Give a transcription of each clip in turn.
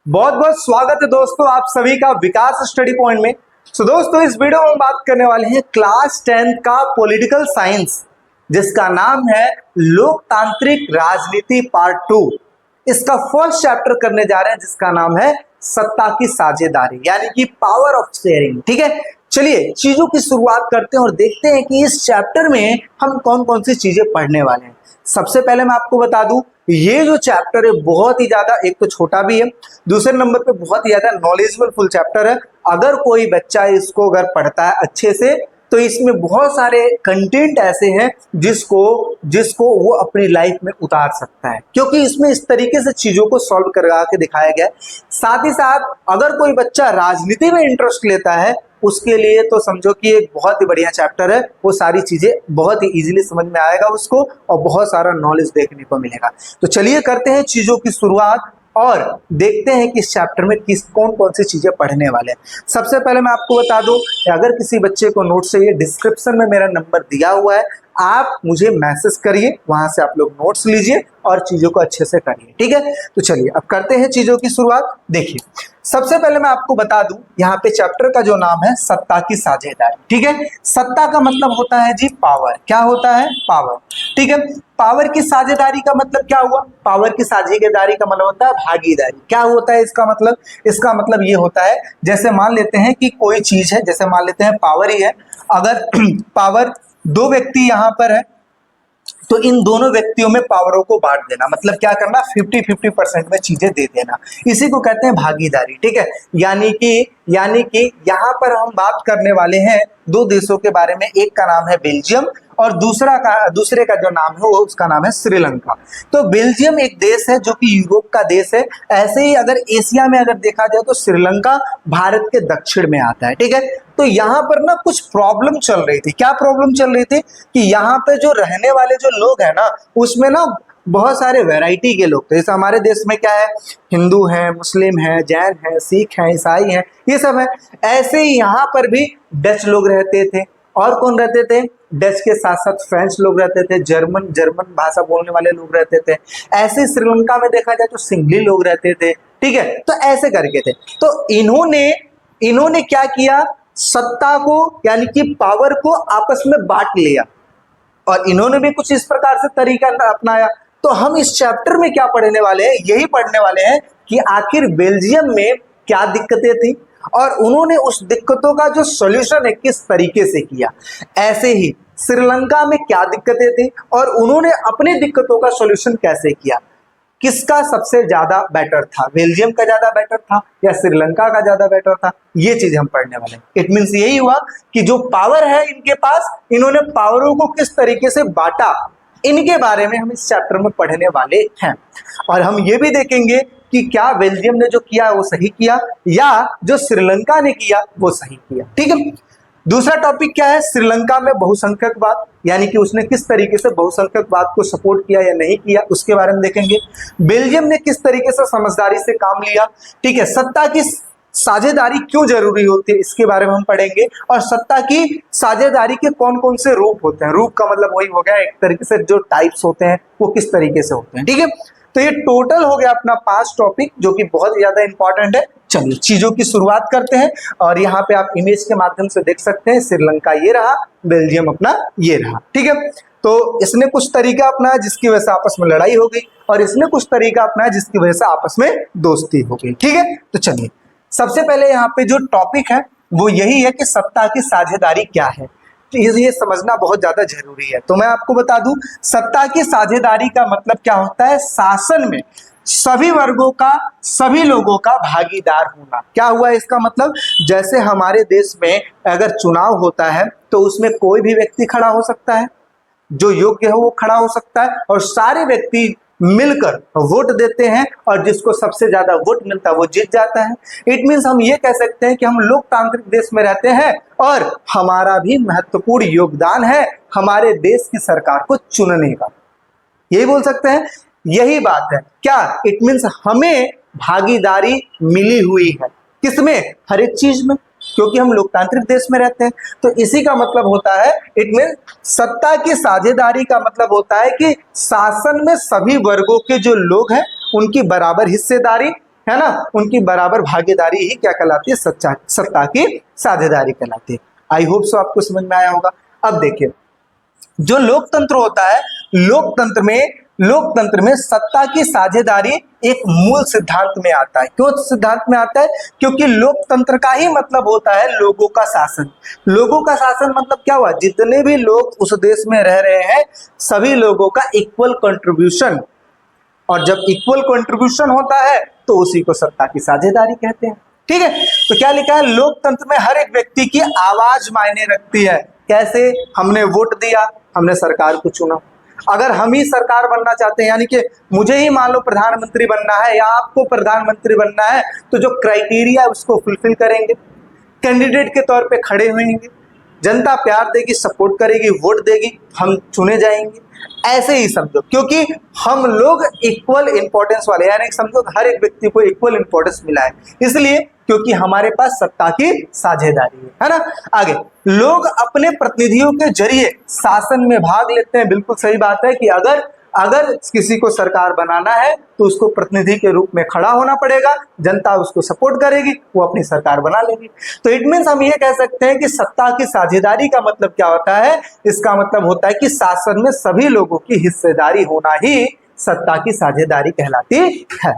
बहुत बहुत स्वागत है दोस्तों आप सभी का विकास स्टडी पॉइंट में। दोस्तों इस वीडियो में हम बात करने वाले हैं क्लास 10 का पॉलिटिकल साइंस जिसका नाम है लोकतांत्रिक राजनीति पार्ट 2। इसका फर्स्ट चैप्टर करने जा रहे हैं जिसका नाम है सत्ता की साझेदारी यानी कि पावर ऑफ शेयरिंग। ठीक है, चलिए चीजों की शुरुआत करते हैं और देखते हैं कि इस चैप्टर में हम कौन कौन सी चीजें पढ़ने वाले हैं। सबसे पहले मैं आपको बता दूं ये जो चैप्टर है बहुत ही ज्यादा, एक तो छोटा भी है, दूसरे नंबर पे बहुत ही ज्यादा नॉलेजेबल फुल चैप्टर है। अगर कोई बच्चा इसको अगर पढ़ता है अच्छे से तो इसमें बहुत सारे कंटेंट ऐसे हैं जिसको वो अपनी लाइफ में उतार सकता है, क्योंकि इसमें इस तरीके से चीजों को सॉल्व करवा के दिखाया गया है। साथ ही साथ अगर कोई बच्चा राजनीति में इंटरेस्ट लेता है उसके लिए तो समझो कि एक बहुत ही बढ़िया चैप्टर है। वो सारी चीजें बहुत ही इजीली समझ में आएगा उसको और बहुत सारा नॉलेज देखने को मिलेगा। तो चलिए करते हैं चीजों की शुरुआत और देखते हैं कि इस चैप्टर में कौन कौन सी चीजें पढ़ने वाले हैं। सबसे पहले मैं आपको बता दूं कि अगर किसी बच्चे को नोट चाहिए डिस्क्रिप्शन में मेरा नंबर दिया हुआ है, आप मुझे मैसेज करिए, वहां से आप लोग नोट्स लीजिए और चीजों को अच्छे से करिए। ठीक है, तो चलिए अब करते हैं चीजों की शुरुआत। देखिए सबसे पहले मैं आपको बता दूं यहाँ पे चैप्टर का जो नाम है सत्ता की साझेदारी। ठीक है, सत्ता का मतलब होता है जी पावर। क्या होता है? पावर। ठीक है, पावर की साझेदारी का मतलब क्या हुआ? पावर की साझेदारी का मतलब होता है भागीदारी। क्या होता है इसका मतलब? इसका मतलब ये होता है जैसे मान लेते हैं कि कोई चीज है, जैसे मान लेते हैं पावर ही है। अगर पावर दो व्यक्ति यहाँ पर है तो इन दोनों व्यक्तियों में पावरों को बांट देना, मतलब क्या करना? 50-50% में चीजें दे देना, इसी को कहते हैं भागीदारी। ठीक है, यानी कि यहाँ पर हम बात करने वाले हैं दो देशों के बारे में। एक का नाम है बेल्जियम और दूसरे का जो नाम है वो उसका नाम है श्रीलंका। तो बेल्जियम एक देश है जो कि यूरोप का देश है। ऐसे ही अगर एशिया में अगर देखा जाए तो श्रीलंका भारत के दक्षिण में आता है। ठीक है, तो यहाँ पर ना कुछ प्रॉब्लम चल रही थी। क्या प्रॉब्लम चल रही थी कि यहाँ पे जो रहने वाले जो लोग हैं ना उसमें ना बहुत सारे वैरायटी के लोग थे। जैसे हमारे देश में क्या है, हिंदू हैं, मुस्लिम हैं, जैन हैं, सिख हैं, ईसाई हैं, ये सब है। ऐसे ही यहाँ पर भी डच लोग रहते थे। और कौन रहते थे? डच के साथ साथ फ्रेंच लोग रहते थे, जर्मन भाषा बोलने वाले लोग रहते थे। ऐसे श्रीलंका में देखा जाए तो सिंगली लोग रहते थे। ठीक है, तो ऐसे करके थे। तो इन्होंने क्या किया? सत्ता को यानी कि पावर को आपस में बांट लिया और इन्होंने भी कुछ इस प्रकार से तरीका अपनाया। तो हम इस चैप्टर में क्या पढ़ने वाले हैं? यही पढ़ने वाले हैं कि आखिर बेल्जियम में क्या दिक्कतें थी और उन्होंने उस दिक्कतों का जो सॉल्यूशन है किस तरीके से किया। ऐसे ही श्रीलंका में क्या दिक्कतें थी और उन्होंने अपनी दिक्कतों का सॉल्यूशन कैसे किया। किसका सबसे ज्यादा बेटर था? बेल्जियम का ज्यादा बेटर था या श्रीलंका का ज्यादा बेटर था? ये चीज हम पढ़ने वाले हैं। इट मींस यही हुआ कि जो पावर है इनके पास, इन्होंने पावरों को किस तरीके से बांटा, इनके बारे में हम इस चैप्टर में पढ़ने वाले हैं। और हम ये भी देखेंगे कि क्या बेल्जियम ने जो किया वो सही किया या जो श्रीलंका ने किया वो सही किया। ठीक है, दूसरा टॉपिक क्या है? श्रीलंका में बहुसंख्यकवाद, यानी कि उसने किस तरीके से बहुसंख्यकवाद को सपोर्ट किया या नहीं किया उसके बारे में देखेंगे। बेल्जियम ने किस तरीके से समझदारी से काम लिया। ठीक है, सत्ता की साझेदारी क्यों जरूरी होती है इसके बारे में हम पढ़ेंगे और सत्ता की साझेदारी के कौन कौन से रूप होते हैं। रूप का मतलब वही हो गया एक तरीके से जो टाइप्स होते हैं वो किस तरीके से होते हैं। ठीक है, तो ये टोटल हो गया अपना 5 टॉपिक जो कि बहुत ज्यादा इंपॉर्टेंट है। चलिए चीजों की शुरुआत करते हैं और यहाँ पे आप इमेज के माध्यम से देख सकते हैं श्रीलंका ये रहा, बेल्जियम अपना ये रहा। ठीक है, तो इसने कुछ तरीका अपनाया जिसकी वजह से आपस में लड़ाई हो गई और इसने कुछ तरीका अपनाया जिसकी वजह से आपस में दोस्ती हो गई। ठीक है, तो चलिए सबसे पहले यहाँ पे जो टॉपिक है वो यही है कि सत्ता की साझेदारी क्या है। ये समझना बहुत ज्यादा जरूरी है। तो मैं आपको बता दूं सत्ता की साझेदारी का मतलब क्या होता है? शासन में सभी वर्गों का, सभी लोगों का भागीदार होना। क्या हुआ इसका मतलब? जैसे हमारे देश में अगर चुनाव होता है तो उसमें कोई भी व्यक्ति खड़ा हो सकता है, जो योग्य है वो खड़ा हो सकता है और सारे व्यक्ति मिलकर वोट देते हैं और जिसको सबसे ज्यादा वोट मिलता है वो जीत जाता है। इट मींस हम ये कह सकते हैं कि हम लोकतांत्रिक देश में रहते हैं और हमारा भी महत्वपूर्ण योगदान है हमारे देश की सरकार को चुनने का। यही बोल सकते हैं, यही बात है। क्या? इट मींस हमें भागीदारी मिली हुई है किसमें? हर एक चीज में, क्योंकि हम लोकतांत्रिक देश में रहते हैं। तो इसी का मतलब होता है, इट मीन सत्ता की साझेदारी का मतलब होता है कि शासन में सभी वर्गों के जो लोग हैं उनकी बराबर हिस्सेदारी है ना, उनकी बराबर भागीदारी ही क्या कहलाती है, सत्ता की साझेदारी कहलाती है। आई होप सो आपको समझ में आया होगा। अब देखिए, जो लोकतंत्र होता है, लोकतंत्र में सत्ता की साझेदारी एक मूल सिद्धांत में आता है। क्यों सिद्धांत में आता है? क्योंकि लोकतंत्र का ही मतलब होता है लोगों का शासन। लोगों का शासन मतलब क्या हुआ, जितने भी लोग उस देश में रह रहे हैं सभी लोगों का इक्वल कंट्रीब्यूशन, और जब इक्वल कंट्रीब्यूशन होता है तो उसी को सत्ता की साझेदारी कहते हैं। ठीक है, तो क्या लिखा है, लोकतंत्र में हर एक व्यक्ति की आवाज मायने रखती है। कैसे? हमने वोट दिया, हमने सरकार को चुना। अगर हम ही सरकार बनना चाहते हैं, यानी कि मुझे ही मान लो प्रधानमंत्री बनना है या आपको प्रधानमंत्री बनना है, तो जो क्राइटेरिया है उसको फुलफिल करेंगे, कैंडिडेट के तौर पे खड़े होंगे, जनता प्यार देगी, सपोर्ट करेगी, वोट देगी, हम चुने जाएंगे। ऐसे ही समझो, क्योंकि हम लोग इक्वल इंपॉर्टेंस वाले, यानी समझो हर एक व्यक्ति को इक्वल इंपॉर्टेंस मिला है, इसलिए क्योंकि हमारे पास सत्ता की साझेदारी है ना। आगे, लोग अपने प्रतिनिधियों के जरिए शासन में भाग लेते हैं। बिल्कुल सही बात है कि अगर किसी को सरकार बनाना है तो उसको प्रतिनिधि के रूप में खड़ा होना पड़ेगा, जनता उसको सपोर्ट करेगी, वो अपनी सरकार बना लेगी। तो इट मीन्स हम ये कह सकते हैं कि सत्ता की साझेदारी का मतलब क्या होता है, इसका मतलब होता है कि शासन में सभी लोगों की हिस्सेदारी होना ही सत्ता की साझेदारी कहलाती है।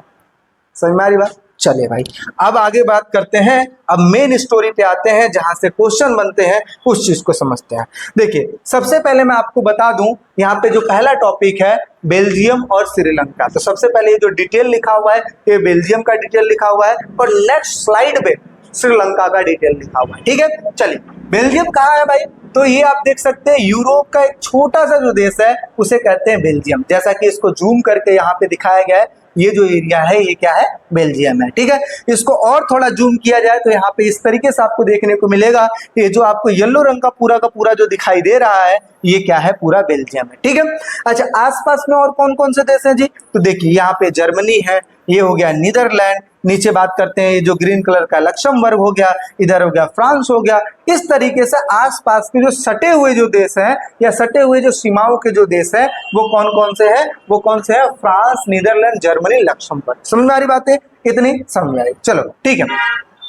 समझ में आ रही बात? चलिए भाई, अब आगे बात करते हैं, अब मेन स्टोरी पे आते हैं जहां से क्वेश्चन बनते हैं, उस चीज को समझते हैं। देखिए, सबसे पहले मैं आपको बता दूं, यहाँ पे जो पहला टॉपिक है बेल्जियम और श्रीलंका। तो सबसे पहले ये जो डिटेल लिखा हुआ है ये बेल्जियम का डिटेल लिखा हुआ है, और नेक्स्ट स्लाइड पे श्रीलंका का डिटेल लिखा हुआ है। ठीक है, चलिए, बेल्जियम कहाँ है भाई? तो ये आप देख सकते हैं यूरोप का एक छोटा सा जो देश है उसे कहते हैं बेल्जियम। जैसा कि इसको जूम करके यहाँ पे दिखाया गया है, ये जो एरिया है ये क्या है, बेल्जियम है। ठीक है, इसको और थोड़ा जूम किया जाए तो यहाँ पे इस तरीके से आपको देखने को मिलेगा, ये जो आपको येलो रंग का पूरा जो दिखाई दे रहा है ये क्या है, पूरा बेल्जियम है। ठीक है, अच्छा, आसपास में और कौन कौन से देश हैं जी? तो देखिए, यहाँ पे जर्मनी है, ये हो गया नीदरलैंड, नीचे बात करते हैं ये जो ग्रीन कलर का लक्समबर्ग हो गया, इधर हो गया फ्रांस हो गया। इस तरीके से आसपास के जो सटे हुए जो देश हैं या सटे हुए जो सीमाओं के जो देश हैं वो कौन कौन से हैं? वो कौन से हैं? France, Netherlands, Germany, Luxembourg. समझ में आ रही बातें? इतनी समझ में आ रही? चलो ठीक है,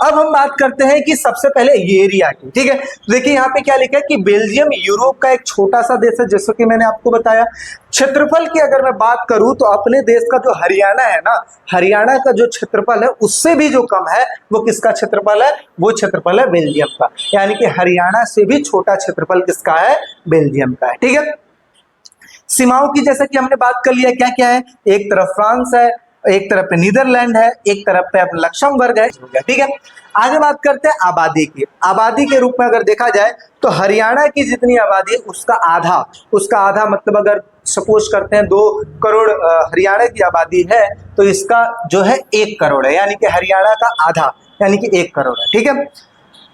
अब हम बात करते हैं कि सबसे पहले ये एरिया की। ठीक है, देखिए यहाँ पे क्या लिखा है कि बेल्जियम यूरोप का एक छोटा सा देश है, जैसे कि मैंने आपको बताया। क्षेत्रफल की अगर मैं बात करूं तो अपने देश का जो हरियाणा है ना, हरियाणा का जो क्षेत्रफल है उससे भी जो कम है वो किसका क्षेत्रफल है? वो क्षेत्रफल है बेल्जियम का। यानी कि हरियाणा से भी छोटा क्षेत्रफल किसका है? बेल्जियम का है। ठीक है, सीमाओं की जैसे कि हमने बात कर लिया, क्या क्या है, एक तरफ फ्रांस है, एक तरफ पे नीदरलैंड है, एक तरफ पे अपना लक्समबर्ग है। ठीक है, आगे बात करते हैं आबादी की। आबादी के रूप में अगर देखा जाए तो हरियाणा की जितनी आबादी है उसका आधा मतलब अगर सपोज करते हैं 2 करोड़ हरियाणा की आबादी है तो इसका जो है 1 करोड़ है, यानी कि हरियाणा का आधा यानी कि 1 करोड़ है। ठीक है,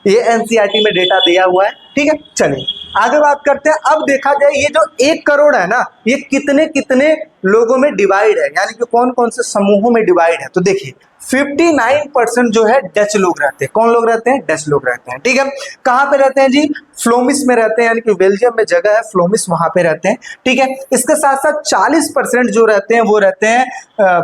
ये एनसीईआरटी में डेटा दिया हुआ है। ठीक है, चलिए आगे बात करते हैं। अब देखा जाए ये जो 1 करोड़ है ना, ये कितने कितने लोगों में डिवाइड है, यानी कि कौन कौन से समूहों में डिवाइड है। तो देखिए 59% जो है डच लोग रहते हैं। कौन लोग रहते हैं? डच लोग रहते हैं। ठीक है, कहाँ पे रहते हैं जी? फ्लोमिस में रहते हैं, यानी कि बेल्जियम में जगह है फ्लोमिस, वहां पे रहते हैं। ठीक है, इसके साथ साथ 40% जो रहते हैं वो रहते हैं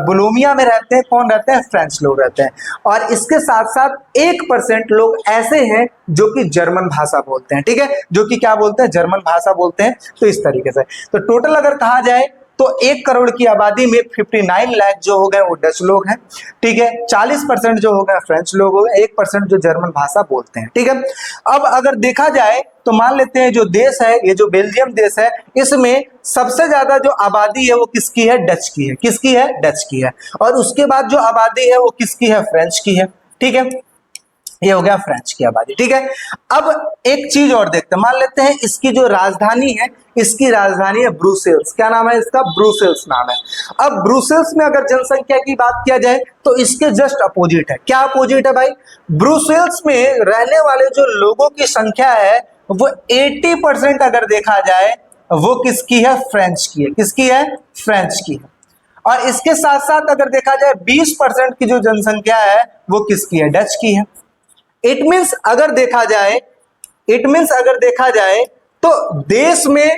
बुलोमिया में रहते हैं। कौन रहते हैं? फ्रेंच लोग रहते हैं। और इसके साथ साथ 1% लोग ऐसे हैं जो कि जर्मन भाषा बोलते हैं। ठीक है, जो कि क्या बोलते हैं? जर्मन भाषा बोलते हैं। तो इस तरीके से तो टोटल अगर कहा जाए तो 1 करोड़ की आबादी में 59 लाख जो हो गए वो डच लोग हैं। ठीक है, 40% जो हो गए फ्रेंच लोग हो गए, 1% जो जर्मन भाषा बोलते हैं। ठीक है, अब अगर देखा जाए तो मान लेते हैं जो देश है, ये जो बेल्जियम देश है, इसमें सबसे ज्यादा जो आबादी है वो किसकी है? डच की है। किसकी है? डच की है। और उसके बाद जो आबादी है वो किसकी है? फ्रेंच की है। ठीक है, ये हो गया फ्रेंच की आबादी। ठीक है, अब एक चीज और देखते हैं, मान लेते हैं इसकी जो राजधानी है, इसकी राजधानी है ब्रुसेल्स। क्या नाम है इसका? ब्रुसेल्स नाम है। अब ब्रुसेल्स में अगर जनसंख्या की बात किया जाए तो इसके जस्ट अपोजिट है। क्या अपोजिट है भाई? ब्रुसेल्स में रहने वाले जो लोगों की संख्या है वो 80% अगर देखा जाए वो किसकी है? फ्रेंच की है। किसकी है? फ्रेंच की है। और इसके साथ साथ अगर देखा जाए 20% की जो जनसंख्या है वो किसकी है? डच की है। इट मीन्स अगर देखा जाए तो देश में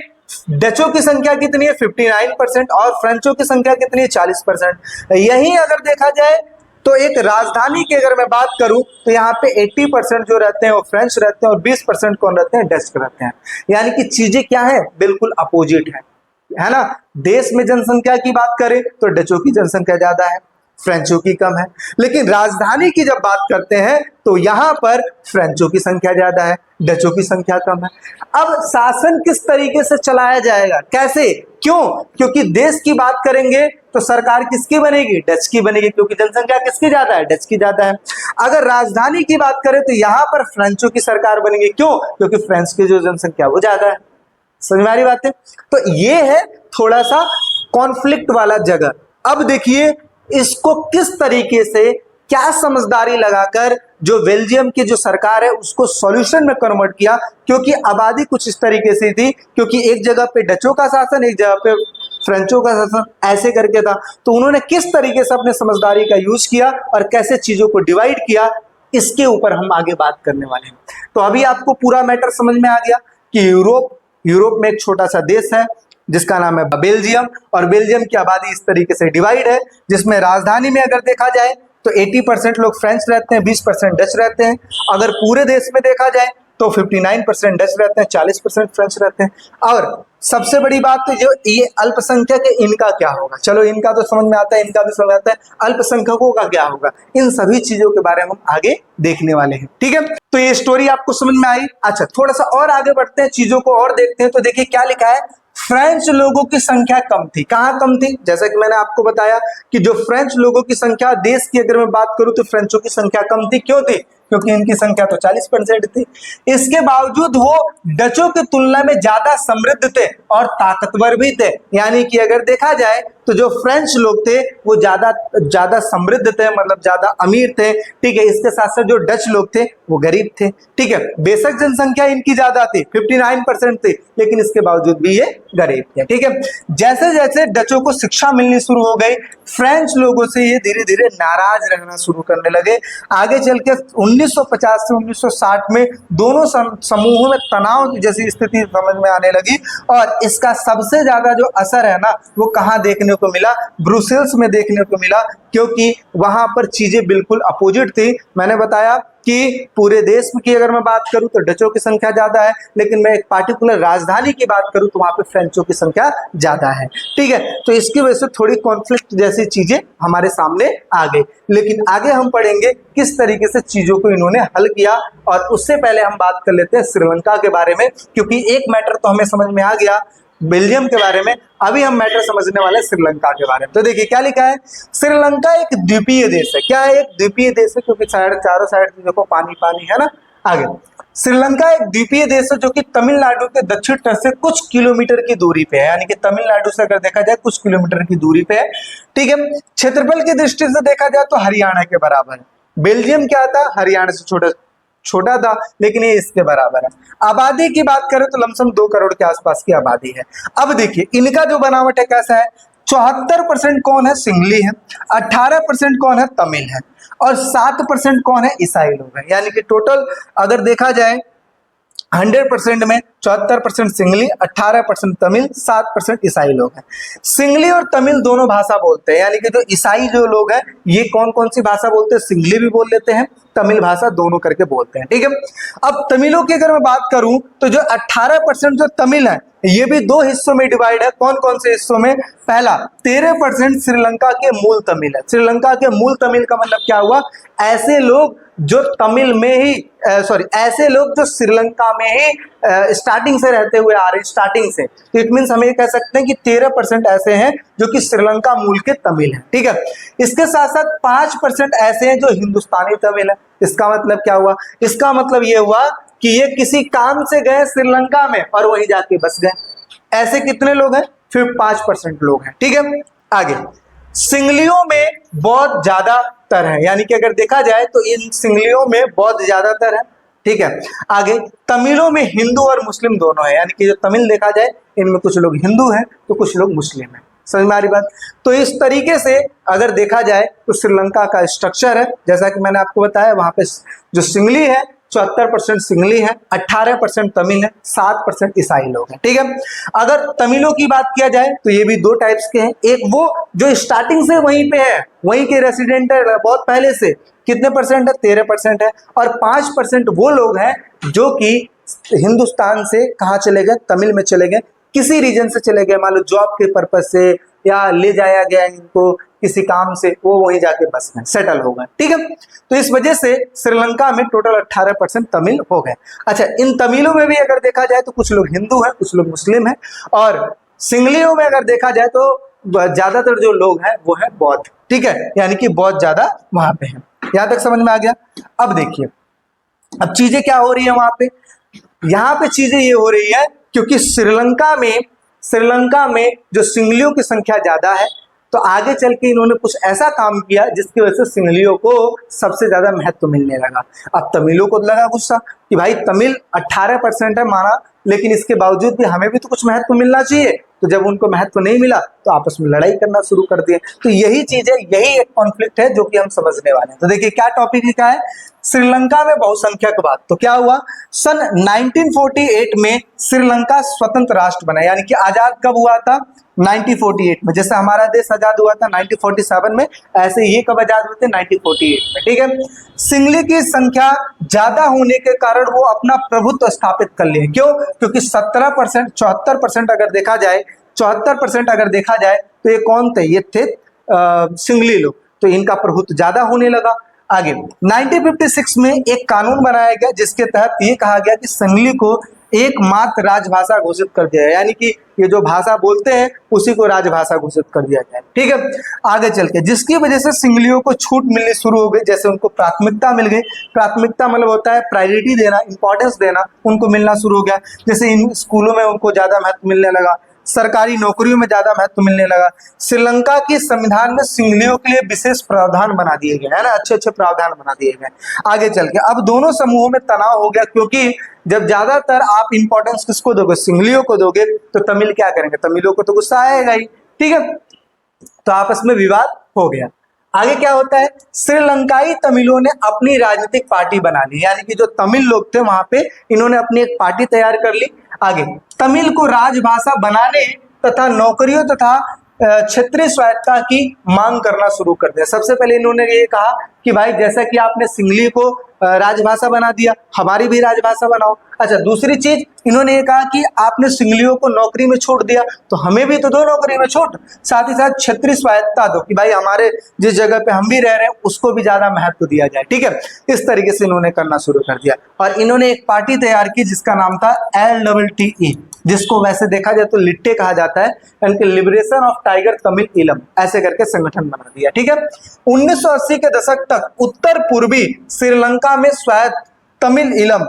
डचों की संख्या कितनी है? 59% और फ्रेंचों की संख्या कितनी है? 40%। यही अगर देखा जाए तो एक राजधानी की अगर मैं बात करूं तो यहाँ पे 80% जो रहते हैं वो फ्रेंच रहते हैं और 20% कौन रहते हैं, डच रहते हैं। यानी कि चीजें क्या है, बिल्कुल अपोजिट है ना। देश में जनसंख्या की बात करें तो डचों की जनसंख्या ज्यादा है, फ्रेंचों की कम है। लेकिन राजधानी की जब बात करते हैं तो यहाँ पर फ्रेंचों की संख्या ज्यादा है, डचों की संख्या कम है। अब शासन किस तरीके से चलाया जाएगा, कैसे, क्यों? क्योंकि देश की बात करेंगे तो सरकार किसकी बनेगी, डच की बनेगी, क्योंकि जनसंख्या किसकी ज्यादा है, डच की ज्यादा है। अगर राजधानी की बात करें तो यहाँ पर फ्रेंचों की सरकार बनेगी, क्यों? क्योंकि फ्रेंच की जो जनसंख्या वो ज्यादा है। समझ में आ रही बात है? तो ये है थोड़ा सा कॉन्फ्लिक्ट वाला जगह। अब देखिए इसको किस तरीके से, क्या समझदारी लगाकर जो बेल्जियम की जो सरकार है उसको सॉल्यूशन में कन्वर्ट किया, क्योंकि आबादी कुछ इस तरीके से थी, क्योंकि एक जगह पे डचों का शासन, एक जगह पे फ्रेंचों का शासन, ऐसे करके था। तो उन्होंने किस तरीके से अपने समझदारी का यूज किया और कैसे चीजों को डिवाइड किया, इसके ऊपर हम आगे बात करने वाले हैं। तो अभी आपको पूरा मैटर समझ में आ गया कि यूरोप में एक छोटा सा देश है जिसका नाम है बेल्जियम, और बेल्जियम की आबादी इस तरीके से डिवाइड है, जिसमें राजधानी में अगर देखा जाए तो 80% लोग फ्रेंच रहते हैं, 20% डच रहते हैं। अगर पूरे देश में देखा जाए तो 59% डच रहते हैं, 40% फ्रेंच रहते हैं। और सबसे बड़ी बात तो जो ये अल्पसंख्यक है, इनका क्या होगा, चलो इनका तो समझ में आता है, इनका भी समझ में आता है, अल्पसंख्यकों का क्या होगा, इन सभी चीजों के बारे में हम आगे देखने वाले हैं। ठीक है, तो ये स्टोरी आपको समझ में आई। अच्छा, थोड़ा सा और आगे बढ़ते हैं, चीजों को और देखते हैं। तो देखिए क्या लिखा है, फ्रेंच लोगों की संख्या कम थी। कहां कम थी, जैसा कि मैंने आपको बताया कि जो फ्रेंच लोगों की संख्या, देश की अगर मैं बात करूं तो फ्रेंचों की संख्या कम थी। क्यों थी? क्योंकि इनकी संख्या तो 40% थी। इसके बावजूद वो डचों की तुलना में ज्यादा समृद्ध थे और ताकतवर भी थे। यानी कि अगर देखा जाए तो जो फ्रेंच लोग थे वो ज्यादा समृद्ध थे, मतलब ज्यादा अमीर थे। ठीक है, इसके साथ साथ जो डच लोग थे वो गरीब थे। ठीक है, बेशक जनसंख्या इनकी ज्यादा थी, 59% थी, लेकिन इसके बावजूद भी ये गरीब थे। ठीक है, जैसे जैसे डचों को शिक्षा मिलनी शुरू हो गई, फ्रेंच लोगों से ये धीरे धीरे नाराज रहना शुरू करने लगे। आगे चल के 1950 से 1960 में दोनों समूहों में तनाव जैसी स्थिति समझ में आने लगी, और इसका सबसे ज्यादा जो असर है ना वो कहाँ देखने को मिला, ब्रुसेल्स में देखने को मिला, क्योंकि वहां पर चीजें बिल्कुल अपोजिट थी। मैंने बताया कि पूरे देश की अगर मैं बात करूं तो डचों की संख्या ज्यादा है, लेकिन मैं एक पार्टिकुलर राजधानी की बात करूं तो वहां पे फ्रेंचों की संख्या ज्यादा है। ठीक है, तो इसकी वजह से थोड़ी कॉन्फ्लिक्ट जैसी चीजें हमारे सामने आ गई। लेकिन आगे हम पढ़ेंगे किस तरीके से चीजों को इन्होंने हल किया, और उससे पहले हम बात कर लेते हैं श्रीलंका के बारे में, क्योंकि एक मैटर तो हमें समझ में आ गया बेल्जियम के बारे में, अभी हम मैटर समझने वाले श्रीलंका के बारे में। तो देखिए क्या लिखा है, श्रीलंका एक द्वीपीय देश है। क्या है, एक द्वीपीय देश है, क्योंकि चारों साइड से देखो पानी पानी है ना। आगे, श्रीलंका एक द्वीपीय देश है जो कि तमिलनाडु के दक्षिण तट से कुछ किलोमीटर की दूरी पे है, यानी कि तमिलनाडु से अगर देखा जाए कुछ किलोमीटर की दूरी पे है। ठीक है, क्षेत्रफल की दृष्टि से देखा जाए तो हरियाणा के बराबर है। बेल्जियम क्या था, हरियाणा से छोटा था, लेकिन ये इसके बराबर है। आबादी की बात करें तो लमसम 2 करोड़ के आसपास की आबादी है। अब देखिए इनका जो बनावट है कैसा है, 74% कौन है, सिंगली है, 18% कौन है, तमिल है, और 7% कौन है, ईसाई लोग हैं। यानी कि टोटल अगर देखा जाए 100% में 74% सिंगली, 18% तमिल, 7% ईसाई लोग हैं। सिंगली और तमिल दोनों भाषा बोलते हैं, यानी कि जो ईसाई जो लोग हैं ये कौन कौन सी भाषा बोलते हैं, सिंगली भी बोल लेते हैं, तमिल भाषा दोनों करके बोलते हैं। ठीक है, अब तमिलों की अगर मैं बात करूं तो जो 18% जो तमिल है ये भी 2 हिस्सों में डिवाइड है। कौन कौन से हिस्सों में, पहला 13% श्रीलंका के मूल तमिल है। श्रीलंका के मूल तमिल का मतलब क्या हुआ, ऐसे लोग जो तमिल में ही ऐसे लोग जो श्रीलंका में ही स्टार्टिंग से रहते हुए आ रहे हैं, स्टार्टिंग से। तो इट मीन्स हम ये कह सकते हैं कि 13% ऐसे हैं जो कि श्रीलंका मूल के तमिल हैं। ठीक है, इसके साथ साथ 5% ऐसे हैं जो हिंदुस्तानी तमिल है। इसका मतलब क्या हुआ, इसका मतलब ये हुआ कि ये किसी काम से गए श्रीलंका में और वहीं जाके बस गए। ऐसे कितने लोग हैं, फिर 5% लोग हैं। ठीक है, आगे सिंगलियों में बहुत ज्यादातर है, यानी कि अगर देखा जाए तो इन सिंगलियों में बहुत ज्यादातर है। ठीक है, आगे तमिलों में हिंदू और मुस्लिम दोनों है, यानी कि जो तमिल देखा जाए इनमें कुछ लोग हिंदू हैं तो कुछ लोग मुस्लिम हैं। समझ में आ रही बात। तो इस तरीके से अगर देखा जाए तो श्रीलंका का स्ट्रक्चर है, जैसा कि मैंने आपको बताया, वहां पे जो सिंगली है 74% सिंगली है, 18% तमिल है, 7% ईसाई लोग हैं। ठीक है, अगर तमिलों की बात किया जाए तो ये भी दो टाइप्स के हैं। एक वो जो स्टार्टिंग से वहीं पे है, वहीं के रेसिडेंट है बहुत पहले से, कितने परसेंट है, 13% है। और 5% वो लोग हैं जो कि हिंदुस्तान से कहाँ चले गए, तमिल में चले गए, किसी रीजन से चले गए, मान लो जॉब के पर्पज से या ले जाया गया इनको किसी काम से, वो वहीं जाके बस में सेटल हो गए। ठीक है, तो इस वजह से श्रीलंका में टोटल 18% तमिल हो गए। अच्छा, इन तमिलों में भी अगर देखा जाए तो कुछ लोग हिंदू हैं, कुछ लोग मुस्लिम हैं, और सिंगलियों में अगर देखा जाए तो ज्यादातर जो लोग हैं वो है बौद्ध। ठीक है, यानी कि बौद्ध ज्यादा वहां पे है। यहां तक समझ में आ गया। अब देखिए, अब चीजें क्या हो रही है वहां पे, यहाँ पे चीजें ये हो रही है क्योंकि श्रीलंका में जो सिंगलियों की संख्या ज्यादा है, तो आगे चल के इन्होंने कुछ ऐसा काम किया जिसकी वजह से सिंगलियों को सबसे ज्यादा महत्व मिलने लगा। अब तमिलों को लगा गुस्सा कि भाई तमिल 18% है माना, लेकिन इसके बावजूद भी हमें भी तो कुछ महत्व मिलना चाहिए। तो जब उनको महत्व नहीं मिला तो आपस में लड़ाई करना शुरू कर दिए। तो यही चीज है, यही एक कॉन्फ्लिक्ट है जो कि हम समझने वाले हैं। तो देखिए क्या टॉपिक लिखा है, श्रीलंका में बहुसंख्यकवाद। तो क्या हुआ, सन 1948 में श्रीलंका स्वतंत्र राष्ट्र बना, यानी कि आजाद कब हुआ था, 1948 में। जैसे हमारा देश आजाद हुआ था 1947 में, ऐसे ये कब आजाद हुए थे, 1948 में। ठीक है, सिंगली की संख्या ज्यादा होने के कारण वो अपना प्रभुत्व स्थापित कर लिए। क्यों, क्योंकि 17%, 74% अगर देखा जाए, 74% अगर देखा जाए तो ये कौन थे, ये थे सिंगली लोग, तो इनका प्रभुत्व ज्यादा होने लगा। आगे 1956 में एक कानून बनाया गया जिसके तहत ये कहा गया कि सिंगली को एकमात्र राजभाषा घोषित कर दिया, यानी कि ये जो भाषा बोलते हैं उसी को राजभाषा घोषित कर दिया जाए। ठीक है, आगे चल के जिसकी वजह से सिंगलियों को छूट मिलनी शुरू हो गई, जैसे उनको प्राथमिकता मिल गई। प्राथमिकता मतलब होता है प्रायोरिटी देना, इंपॉर्टेंस देना, उनको मिलना शुरू हो गया। जैसे इन स्कूलों में उनको ज्यादा महत्व मिलने लगा, सरकारी नौकरियों में ज्यादा महत्व मिलने लगा। श्रीलंका की संविधान में सिंगलियों के लिए विशेष प्रावधान बना दिए गए, है ना, अच्छे अच्छे प्रावधान बना दिए गए। आगे चल के अब दोनों समूहों में तनाव हो गया, क्योंकि जब ज्यादातर आप इंपॉर्टेंस किसको दोगे, सिंगलियों को दोगे, तो तमिल क्या करेंगे, तमिलों को तो गुस्सा आएगा ही। ठीक है, तो आपस में विवाद हो गया। आगे क्या होता है, श्रीलंकाई तमिलों ने अपनी राजनीतिक पार्टी बना ली, यानी कि जो तमिल लोग थे वहां पे इन्होंने अपनी एक पार्टी तैयार कर ली। आगे तमिल को राजभाषा बनाने तथा नौकरियों तथा क्षेत्रीय स्वायत्तता की मांग करना शुरू कर दिया। सबसे पहले इन्होंने ये कहा कि भाई जैसा कि आपने सिंगली को राजभाषा बना दिया, हमारी भी राजभाषा बनाओ। अच्छा, दूसरी चीज इन्होंने ये कहा कि आपने सिंगलियों को नौकरी में छोड़ दिया, तो हमें भी तो दो नौकरी में छोड़। साथ ही साथ क्षेत्रीय स्वायत्तता दो कि भाई हमारे जिस जगह पे हम भी रह रहे हैं उसको भी ज्यादा महत्व दिया जाए। ठीक है, इस तरीके से इन्होंने करना शुरू कर दिया। और इन्होंने एक पार्टी तैयार की जिसका नाम था LTTE, जिसको वैसे देखा जाए तो लिट्टे कहा जाता है, यानी कि liberation of tiger Tamil Eelam, ऐसे करके संगठन बना दिया। ठीक है, 1980 के दशक तक उत्तर पूर्वी श्रीलंका में स्वायत्त तमिल ईलम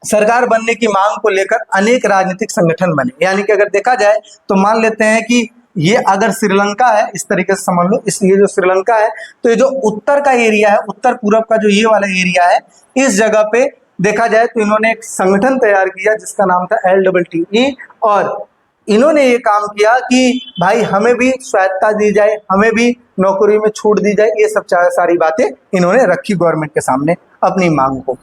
सरकार बनने की मांग को लेकर अनेक राजनीतिक संगठन बने। यानी कि अगर देखा जाए तो मान लेते हैं कि ये अगर श्रीलंका है, इस तरीके से समझ लो, ये जो श्रीलंका है, तो ये जो उत्तर का एरिया है, उत्तर पूर्व का जो ये वाला एरिया है, इस जगह पे देखा जाए तो इन्होंने एक संगठन तैयार किया जिसका नाम था LTTE, और इन्होंने ये काम किया कि भाई हमें भी स्वायत्तता दी जाए, हमें भी नौकरी में छूट दी जाए। ये सब सारी बातें इन्होंने रखी गवर्नमेंट के सामने अपनी मांग को,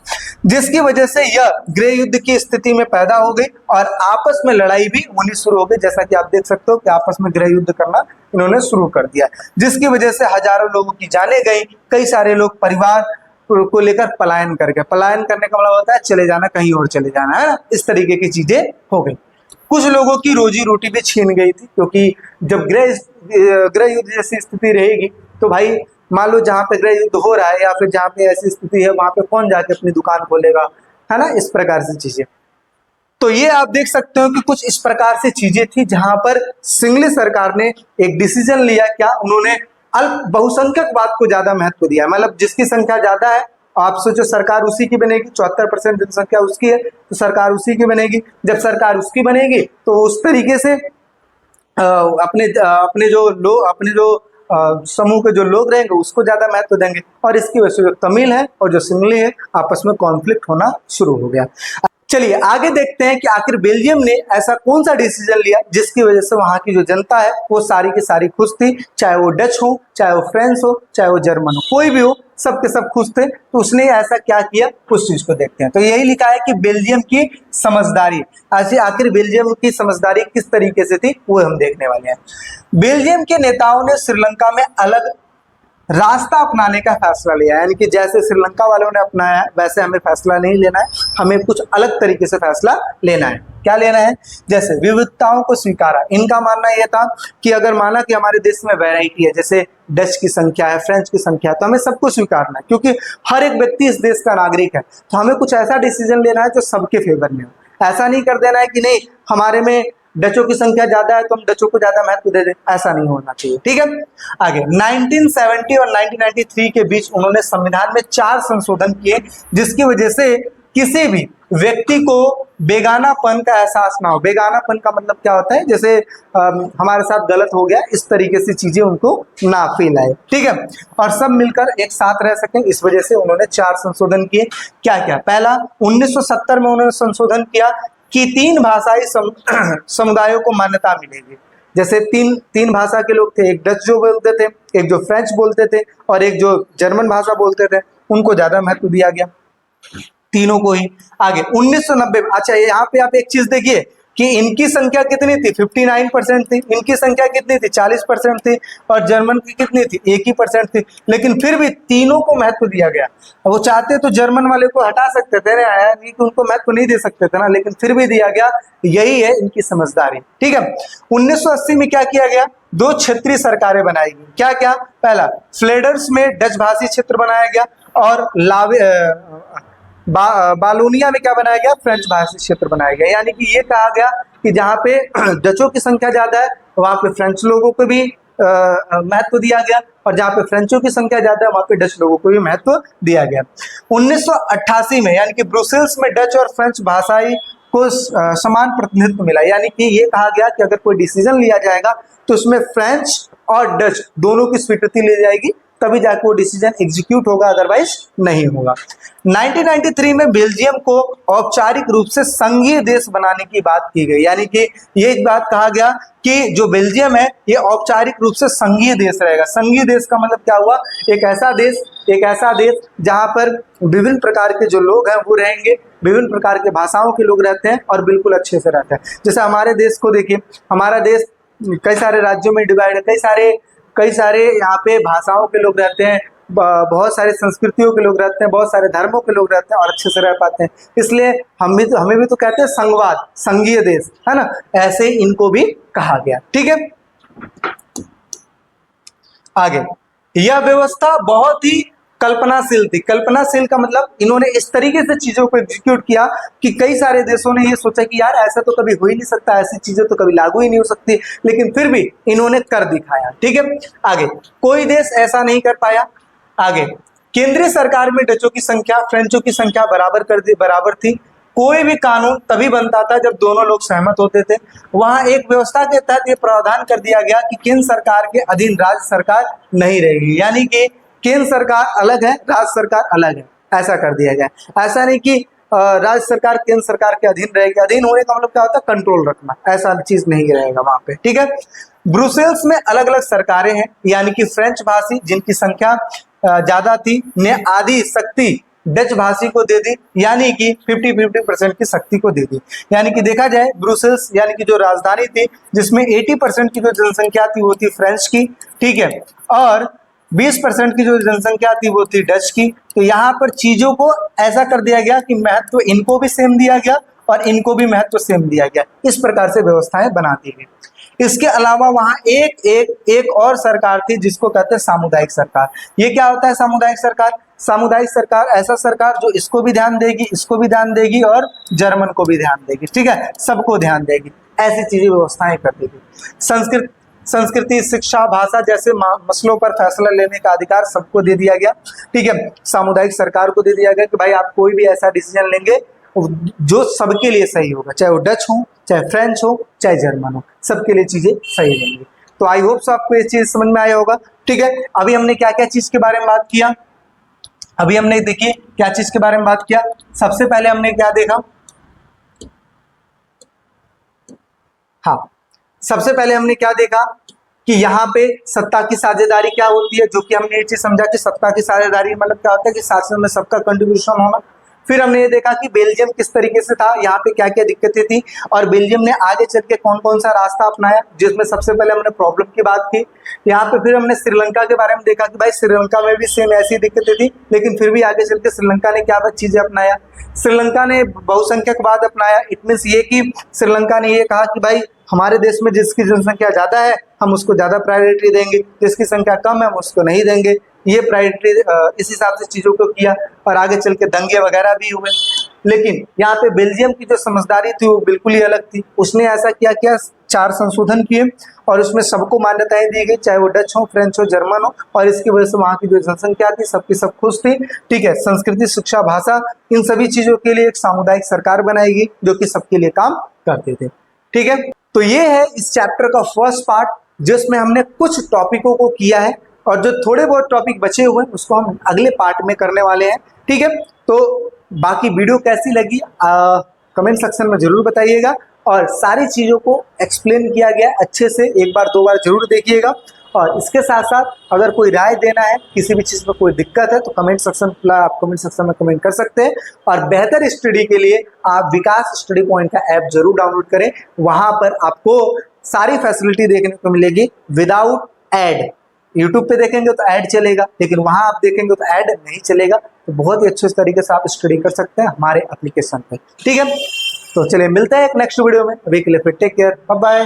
जिसकी वजह से यह गृह युद्ध की स्थिति में पैदा हो गई और आपस में लड़ाई भी होनी शुरू हो गई। जैसा कि आप देख सकते हो कि आपस में गृह युद्ध करना इन्होंने शुरू कर दिया, जिसकी वजह से हजारों लोगों की जानें गई। कई सारे लोग परिवार को लेकर पलायन कर गए। पलायन करने का मतलब होता है चले जाना, कहीं और चले जाना, है ना, इस तरीके की चीजें हो गई। कुछ लोगों की रोजी रोटी भी छीन गई थी, क्योंकि जब गृह युद्ध जैसी स्थिति रहेगी तो भाई मान लो जहाँ पे गृह युद्ध हो रहा है या फिर जहाँ पे ऐसी स्थिति है वहां पे कौन जाके अपनी दुकान खोलेगा, है ना, इस प्रकार से चीजें। तो ये आप देख सकते हो कि कुछ इस प्रकार से चीजें थी जहां पर सिंगली सरकार ने एक डिसीजन लिया, क्या उन्होंने अल्प बहुसंख्यकवाद को ज्यादा महत्व दिया। मतलब जिसकी संख्या ज्यादा है आप सोचो सरकार उसी की बनेगी, 74% जनसंख्या उसकी है तो सरकार उसी की बनेगी। जब सरकार उसकी बनेगी तो उस तरीके से अपने जो समूह के जो लोग रहेंगे उसको ज्यादा महत्व देंगे, और इसकी वजह से जो तमिल है और जो सिंगली है आपस में कॉन्फ्लिक्ट होना शुरू हो गया। चलिए आगे देखते हैं कि आखिर बेल्जियम ने ऐसा कौन सा डिसीजन लिया जिसकी वजह से वहां की जो जनता है वो सारी की सारी खुश थी, चाहे वो डच हो, चाहे वो फ्रेंच हो, चाहे वो जर्मन हो, कोई भी हो, सब के सब खुश थे। तो उसने ऐसा क्या किया उस चीज को देखते हैं। तो यही लिखा है कि बेल्जियम की समझदारी, ऐसे आखिर बेल्जियम की समझदारी किस तरीके से थी वो हम देखने वाले हैं। बेल्जियम के नेताओं ने श्रीलंका में अलग रास्ता अपनाने का फैसला लिया, यानी कि जैसे श्रीलंका वालों ने अपनाया है वैसे हमें फैसला नहीं लेना है, हमें कुछ अलग तरीके से फैसला लेना है। क्या लेना है? जैसे विविधताओं को स्वीकारा। इनका मानना यह था कि अगर माना कि हमारे देश में वैरायटी है, जैसे डच की संख्या है, फ्रेंच की संख्या है, तो हमें सबको स्वीकारना है क्योंकि हर एक व्यक्ति इस देश का नागरिक है। तो हमें कुछ ऐसा डिसीजन लेना है जो सबके फेवर में हो। ऐसा नहीं कर देना है कि नहीं हमारे में डचों की संख्या ज्यादा है तो हम डचों को ज्यादा महत्व दे दें, ऐसा नहीं होना चाहिए। ठीक है, आगे 1970 और 1993 के बीच उन्होंने संविधान में 4 संशोधन किए जिसकी वजह से किसी भी व्यक्ति को बेगानापन का एहसास ना हो। बेगानापन का मतलब क्या होता है? जैसे हमारे साथ गलत हो गया, इस तरीके से चीजें उनको ना फील आए। ठीक है, और सब मिलकर एक साथ रह सकें, इस वजह से उन्होंने 4 संशोधन किए। क्या क्या? पहला 1970 में उन्होंने संशोधन किया कि 3 भाषाई समुदायों को मान्यता मिलेगी। जैसे तीन भाषा के लोग थे, एक डच जो बोलते थे, एक जो फ्रेंच बोलते थे और एक जो जर्मन भाषा बोलते थे, उनको ज्यादा महत्व दिया गया, तीनों को ही। आगे 1990, अच्छा यहाँ पे आप एक चीज देखिए कि इनकी संख्या कितनी थी? 59% थी। इनकी संख्या कितनी थी? 40% थी। और जर्मन की कितनी थी? 1% थी। लेकिन फिर भी तीनों को महत्व दिया गया। वो चाहते तो जर्मन वाले को हटा सकते थे ना, नहीं कि उनको महत्व नहीं दे सकते थे ना, लेकिन फिर भी दिया गया। यही है इनकी समझदारी। ठीक है, 1980 में क्या किया गया? 2 क्षेत्रीय सरकारें बनाई गई। क्या क्या? पहला फ्लेडर्स में डच भाषी क्षेत्र बनाया गया और बालोनिया में क्या बनाया गया? फ्रेंच भाषी क्षेत्र बनाया गया। यानी कि ये कहा गया कि जहाँ पे डचों की संख्या ज्यादा है वहां पे फ्रेंच लोगों को भी महत्व दिया गया, और जहाँ पे फ्रेंचों की संख्या ज्यादा है वहां पे डच लोगों को भी महत्व दिया गया। 1988 में यानी कि ब्रुसेल्स में डच और फ्रेंच भाषाई को समान प्रतिनिधित्व मिला। यानी कि ये कहा गया कि अगर कोई डिसीजन लिया जाएगा तो उसमें फ्रेंच और डच दोनों की स्वीकृति ली जाएगी, तभी जाकर वो डिसीजन एग्जीक्यूट होगा, अदरवाइज नहीं होगा। 1993 में बेल्जियम को औपचारिक रूप से संघीय देश बनाने की बात की गई। यानी कि ये एक बात कहा गया कि जो बेल्जियम है ये औपचारिक रूप से संघीय देश रहेगा। संघीय देश का मतलब क्या हुआ? एक ऐसा देश जहां पर विभिन्न प्रकार के जो लोग हैं वो रहेंगे, विभिन्न प्रकार के भाषाओं के लोग रहते हैं और बिल्कुल अच्छे से रहते हैं। जैसे हमारे देश को देखिए, हमारा देश कई सारे राज्यों में डिवाइड है, कई सारे यहाँ पे भाषाओं के लोग रहते हैं, बहुत सारे संस्कृतियों के लोग रहते हैं, बहुत सारे धर्मों के लोग रहते हैं और अच्छे से रह पाते हैं। इसलिए हमें भी तो कहते हैं संघवाद, संघीय देश, है ना? ऐसे इनको भी कहा गया। ठीक है, आगे यह व्यवस्था बहुत ही कल्पनाशील थी। कल्पनाशील का मतलब इन्होंने इस तरीके से चीजों को एग्जीक्यूट किया कि कई सारे देशों ने ये सोचा कि यार ऐसा तो कभी हो ही नहीं सकता, ऐसी चीजें तो कभी लागू ही नहीं हो सकती, लेकिन फिर भी इन्होंने कर दिखाया। ठीक है, आगे कोई देश ऐसा नहीं कर पाया। आगे केंद्रीय सरकार में डचों की संख्या फ्रेंचों की संख्या बराबर थी। कोई भी कानून तभी बनता था जब दोनों लोग सहमत होते थे। वहां एक व्यवस्था के तहत ये प्रावधान कर दिया गया कि केंद्र सरकार के अधीन राज्य सरकार नहीं रहेगी। यानी कि केंद्र सरकार अलग है, राज्य सरकार अलग है, ऐसा कर दिया गया। ऐसा नहीं कि राज्य सरकार केंद्र सरकार के अधीन रहेगी। अधीन होने का मतलब क्या होता है? कंट्रोल रखना, ऐसा चीज नहीं रहेगा वहां पे। ठीक है, ब्रुसेल्स में अलग अलग सरकारें हैं। यानी कि फ्रेंच भाषी जिनकी संख्या ज्यादा थी ने आधी शक्ति डच भाषी को दे दी, यानी कि 50-50% की शक्ति को दे दी। यानी कि देखा जाए ब्रुसेल्स यानी कि जो राजधानी थी जिसमें 80% की जो जनसंख्या थी वो थी फ्रेंच की, ठीक है, और 20% की जो जनसंख्या थी वो थी डच की। तो यहाँ पर चीजों को ऐसा कर दिया गया कि महत्व इनको भी सेम दिया गया और इनको भी महत्व सेम दिया गया। इस प्रकार से व्यवस्थाएं बना दी गई। इसके अलावा वहां एक और सरकार थी जिसको कहते हैं सामुदायिक सरकार। ये क्या होता है सामुदायिक सरकार? सामुदायिक सरकार ऐसा सरकार जो इसको भी ध्यान देगी, इसको भी ध्यान देगी और जर्मन को भी ध्यान देगी। ठीक है, सबको ध्यान देगी। ऐसी चीजें व्यवस्थाएं करती थी। संस्कृति, शिक्षा, भाषा जैसे मसलों पर फैसला लेने का अधिकार सबको दे दिया गया। ठीक है, सामुदायिक सरकार को दे दिया गया कि भाई आप कोई भी ऐसा डिसीजन लेंगे जो सबके लिए सही होगा, चाहे वो डच हो, चाहे फ्रेंच हो, चाहे जर्मन हो, सबके लिए चीजें सही रहेंगी। तो आई होप सो आपको ये चीज समझ में आया होगा। ठीक है, अभी हमने क्या क्या चीज के बारे में बात किया? अभी हमने देखिए क्या चीज के बारे में बात किया। सबसे पहले हमने क्या देखा? हाँ, सबसे पहले हमने क्या देखा कि यहाँ पे सत्ता की साझेदारी क्या होती है, जो कि हमने ये चीज समझा कि सत्ता की साझेदारी मतलब क्या होता है कि शासन में सबका कंट्रीब्यूशन होना। फिर हमने ये देखा कि बेल्जियम किस तरीके से था, यहाँ पे क्या क्या दिक्कतें थी और बेल्जियम ने आगे चल के कौन कौन सा रास्ता अपनाया, जिसमें सबसे पहले हमने प्रॉब्लम की बात की। यहाँ पे फिर हमने श्रीलंका के बारे में देखा कि भाई श्रीलंका में भी सेम ऐसी दिक्कतें थी, लेकिन फिर भी आगे चल के श्रीलंका ने क्या चीजें अपनाया। श्रीलंका ने बहुसंख्यकवाद अपनाया। इट मीन्स ये कि श्रीलंका ने ये कहा कि भाई हमारे देश में जिसकी जनसंख्या ज्यादा है हम उसको ज्यादा प्रायोरिटी देंगे, जिसकी संख्या कम है हम उसको नहीं देंगे। ये प्रायोरिटी इस हिसाब से चीजों को किया और आगे चल के दंगे वगैरह भी हुए। लेकिन यहाँ पे बेल्जियम की जो समझदारी थी वो बिल्कुल ही अलग थी। उसने ऐसा किया 4 संशोधन किए और उसमें सबको मान्यताएं दी गई, चाहे वो डच हो, फ्रेंच हो, जर्मन हो, और इसकी वजह से वहाँ की जो जनसंख्या थी सबकी सब खुश थी। ठीक है, संस्कृति, शिक्षा, भाषा, इन सभी चीजों के लिए एक सामुदायिक सरकार बनाई गई जो कि सबके लिए काम करते थे। ठीक है, तो ये है इस चैप्टर का फर्स्ट पार्ट, जिसमें हमने कुछ टॉपिकों को किया है और जो थोड़े बहुत टॉपिक बचे हुए हैं उसको हम अगले पार्ट में करने वाले हैं। ठीक है, तो बाकी वीडियो कैसी लगी कमेंट सेक्शन में जरूर बताइएगा और सारी चीजों को एक्सप्लेन किया गया अच्छे से, एक बार दो बार जरूर देखिएगा। और इसके साथ साथ अगर कोई राय देना है, किसी भी चीज में कोई दिक्कत है तो कमेंट सेक्शन में कमेंट कर सकते हैं। और बेहतर स्टडी के लिए आप विकास स्टडी पॉइंट का ऐप जरूर डाउनलोड करें, वहां पर आपको सारी फैसिलिटी देखने को मिलेगी विदाउट एड। यूट्यूब पे देखेंगे तो ऐड चलेगा, लेकिन वहां आप देखेंगे तो ऐड नहीं चलेगा। तो बहुत ही अच्छे तरीके से आप स्टडी कर सकते हैं हमारे एप्लीकेशन पे। ठीक है, तो चलिए मिलते हैं एक नेक्स्ट वीडियो में। अभी के लिए फिर टेक केयर, बाय बाय।